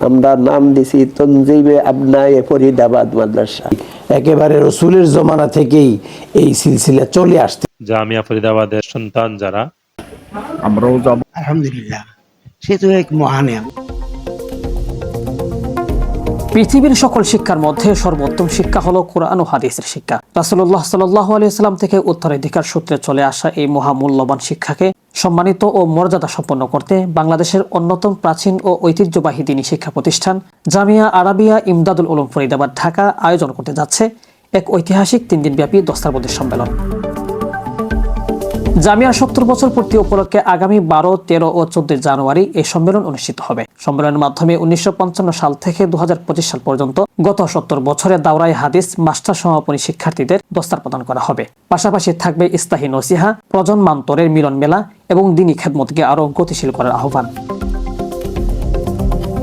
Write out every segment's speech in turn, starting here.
আমরা নাম দিছি তনজিমে আবনায়ে ফরিদাবাদ মাদ্রাসা। একেবারে রসুলের জমানা থেকেই এই সিলসিলা চলে আসছে। জামিয়া ফরিদাবাদের সন্তান যারা, আমরাও যাব। আলহামদুলিল্লাহ, সে তো এক মহান নিয়ামত। পৃথিবীর সকল শিক্ষার মধ্যে সর্বোত্তম শিক্ষা হলো কোরআন ও হাদিসের শিক্ষা। রাসূলুল্লাহ সাল্লাল্লাহু আলাইহি সাল্লাম থেকে উত্তরাধিকার সূত্রে চলে আসা এই মহামূল্যবান শিক্ষাকে সম্মানিত ও মর্যাদা সম্পন্ন করতে বাংলাদেশের অন্যতম প্রাচীন ও ঐতিহ্যবাহী দ্বীনি শিক্ষা প্রতিষ্ঠান জামিয়া আরাবিয়া ইমদাদুল উলুম ফরিদাবাদ ঢাকা আয়োজন করতে যাচ্ছে এক ঐতিহাসিক 3 দিনব্যাপী দস্তারবন্দি সম্মেলন। জামিয়ার 70 বছর পূর্তি উপলক্ষে আগামী 12, 13 ও 14 জানুয়ারি এই সম্মেলন অনুষ্ঠিত হবে। সম্মেলনের মাধ্যমে 1955 সাল থেকে 2025 সাল পর্যন্ত গত 70 বছরে দাওরায়ে হাদিস মাস্টার সমাপনী শিক্ষার্থীদের দস্তার প্রদান করা হবে। পাশাপাশি থাকবে ইসলাহি নসিহা, প্রজন্মান্তরের মিলন মেলা এবং দ্বীনি খেদমতকে আরও গতিশীল করার আহ্বান।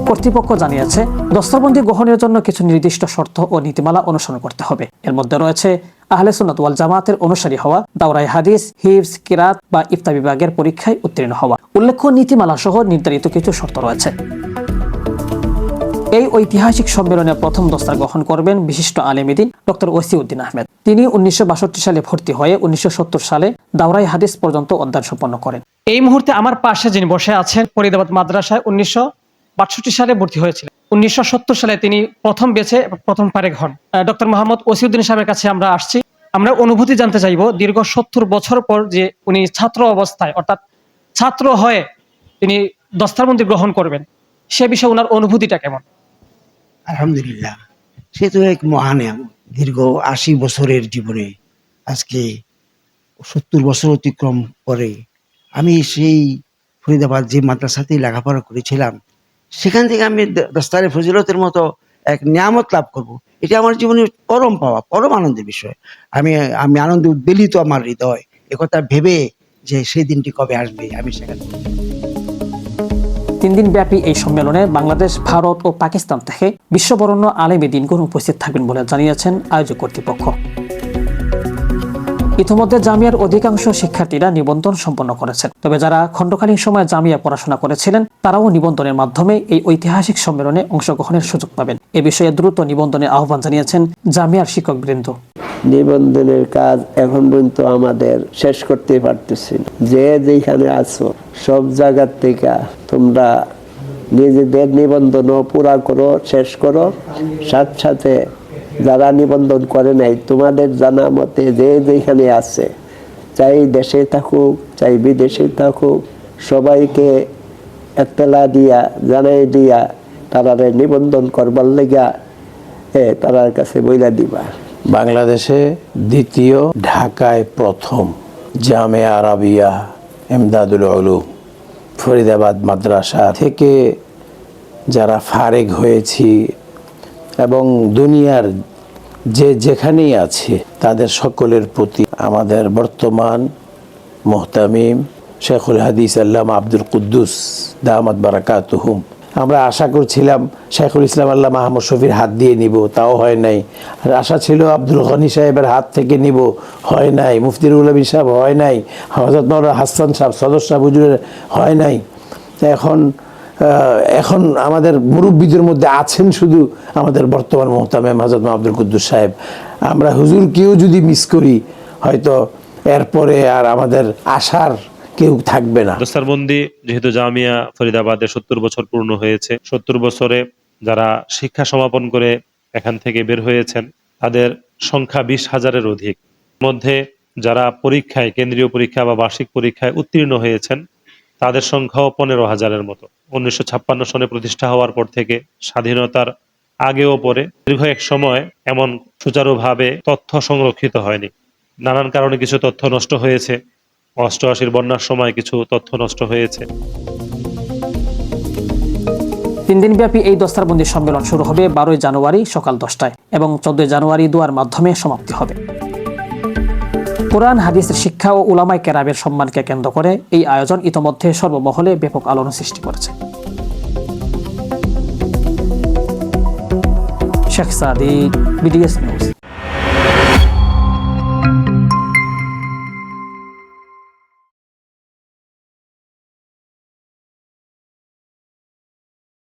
কর্তৃপক্ষ জানিয়েছে, দস্তারবন্দি গ্রহণের জন্য কিছু নির্দিষ্ট শর্ত ও নীতিমালা অনুসরণ করতে হবে। এর মধ্যে রয়েছে আহলে সুন্নাত ওয়াল জামাতের অনুসারী হওয়া, দাওরায়ে হাদিস, হিফজ, কিরাত বা ইফতা বিভাগের পরীক্ষায় উত্তীর্ণ হওয়া। উল্লেখ্য নীতিমালা সহ নির্ধারিত কিছু শর্ত রয়েছে। এই ঐতিহাসিক সম্মেলনে প্রথম দস্তার গ্রহণ করবেন বিশিষ্ট আলেমদ্বীন ডক্টর ওসিউদ্দিন আহমেদ। তিনি 1962 সালে ভর্তি হয়ে 1970 সালে দাওরায়ে হাদিস পর্যন্ত অধ্যয়ন সম্পন্ন করেন। এই মুহূর্তে আমার পাশে যিনি বসে আছেন, ফরিদাবাদ মাদ্রাসায় 1962 সালে ভর্তি হয়েছিলেন। 1970 সালে তিনি প্রথম বেচে প্রথম ফারেক হন। ডক্টর মোহাম্মদ ওসিউদ্দিন সাহেবের কাছে আমরা আসছি। আমরা অনুভূতি জানতে চাইব, দীর্ঘ 70 বছর পর যে উনি ছাত্র অবস্থায় অর্থাৎ ছাত্র হয়ে তিনি দস্তারবন্দি গ্রহণ করবেন, সে বিষয়ে ওনার অনুভূতিটা কেমন? আলহামদুলিল্লাহ, সে তো এক মহান নিয়ামত। দীর্ঘ 80 বছরের জীবনে আজকে 70 বছর অতিক্রম করে আমি সেই ফরিদাবাদ যে মাদ্রাসাতেই লেখাপড়া করেছিলাম, সেখান থেকে আমি দস্তারে ফজিলতের মতো এক নিয়ামত লাভ করব, এটা আমার জীবনের পরম পাওয়া, পরম আনন্দের বিষয়। আমি আনন্দে উদ্বেলিত আমার হৃদয় একথা ভেবে যে সেই দিনটি কবে আসবে। আমি সেখানে 3 দিন ব্যাপী এই সম্মেলনে বাংলাদেশ, ভারত ও পাকিস্তান থেকে বিশ্ববরেণ্য আলেমে দ্বীনগণ উপস্থিত থাকবেন বলে জানিয়েছেন আয়োজক কর্তৃপক্ষ। ইতিমধ্যে জামিয়ার অধিকাংশ শিক্ষার্থীরা নিবন্ধন সম্পন্ন করেছেন। তবে যারা খণ্ডকালীন সময়ে জামিয়া পড়াশোনা করেছিলেন, তারাও নিবন্ধনের মাধ্যমে এই ঐতিহাসিক সম্মেলনে অংশগ্রহণের সুযোগ পাবেন। এ বিষয়ে দ্রুত নিবন্ধনের আহ্বান জানিয়েছেন জামিয়ার শিক্ষকবৃন্দ। নিবন্ধনের কাজ এখন পর্যন্ত আমাদের শেষ করতে পারতেছি না। যে যেখানে আছো সব জায়গার থেকে তোমরা নিজেদের নিবন্ধন পুরা করো, শেষ করো। সাথে সাথে যারা নিবন্ধন করে নাই, তোমাদের জানা মতে যে যেখানে আছে, চাই দেশে থাকুক চাই বিদেশে থাকুক, সবাইকে এতলা দিয়া জানাই দিয়া তারারে নিবন্ধন করবার লেগা তারার কাছে বইলা দিবা। বাংলাদেশে দ্বিতীয়, ঢাকায় প্রথম জামিয়া আরাবিয়া ইমদাদুল উলুম ফরিদাবাদ মাদ্রাসা থেকে যারা ফারেগ হয়েছি এবং দুনিয়ার যেখানেই আছে তাদের সকলের প্রতি আমাদের বর্তমান মুহতামিম শেখুল হাদিস আল্লামা আব্দুল কুদ্দুস দামাত বারাকাতুহুম, আমরা আশা করছিলাম শেখুল ইসলাম আল্লামা আহমদ শফির হাত দিয়ে নিব, তাও হয় নাই। আর আশা ছিল আব্দুল গনি সাহেবের হাত থেকে নিব, হয় নাই। মুফতি রুহুল আমিন সাহেব, হয় নাই। হযরত মাওলানা হাসান সাহেব, সদর সাহেব হুজুরের, হয় নাই। এখন আমাদের মুরব্বীদের মধ্যে আছেন শুধু আমাদের বর্তমান মুহতামিম হযরত আব্দুল কুদ্দুস সাহেব। আমরা হুজুরকেও যদি মিস করি, হয়তো এরপরে আর আমাদের আশার কেউ থাকবে না। দস্তারবন্দি যেহেতু জামিয়া ফরিদাবাদে 70 বছর পূর্ণ হয়েছে, 70 বছরে যারা শিক্ষা সমাপন করে এখান থেকে বের হয়েছেন তাদের সংখ্যা 20,000-এর অধিক। মধ্যে যারা পরীক্ষায়, কেন্দ্রীয় পরীক্ষা বা বার্ষিক পরীক্ষায় উত্তীর্ণ হয়েছেন তাদের সংখ্যাও 15,000-এর মতো। 1956 সনে প্রতিষ্ঠা হওয়ার পর থেকে স্বাধীনতার আগেও পরে দীর্ঘ এক সময় এমন সুচারুভাবে তথ্য সংরক্ষিত হয়নি। নানান কারণে কিছু তথ্য নষ্ট হয়েছে। 88 বন্যার সময় কিছু তথ্য নষ্ট হয়েছে। 3 দিনব্যাপী এই দস্তারবন্দি সম্মেলন শুরু হবে 12 জানুয়ারি সকাল 10টায় এবং 14 জানুয়ারি দোয়ার মাধ্যমে সমাপ্তি হবে। কোরআন হাদিসের শিক্ষা ও উলামায়ে কেরামের সম্মানকে কেন্দ্র করে এই আয়োজন ইতোমধ্যে সর্বমহলে ব্যাপক আলোড়ন সৃষ্টি করেছে। Sheikh Sadiq, BDS news.